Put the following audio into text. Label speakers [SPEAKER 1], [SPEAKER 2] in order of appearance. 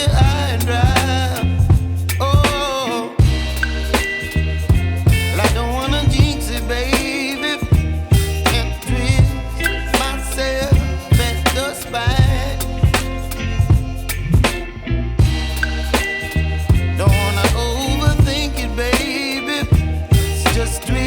[SPEAKER 1] high and dry. Oh, well, I don't wanna jinx it, baby, and twist myself at the spine. Don't wanna overthink it, baby. It's just twist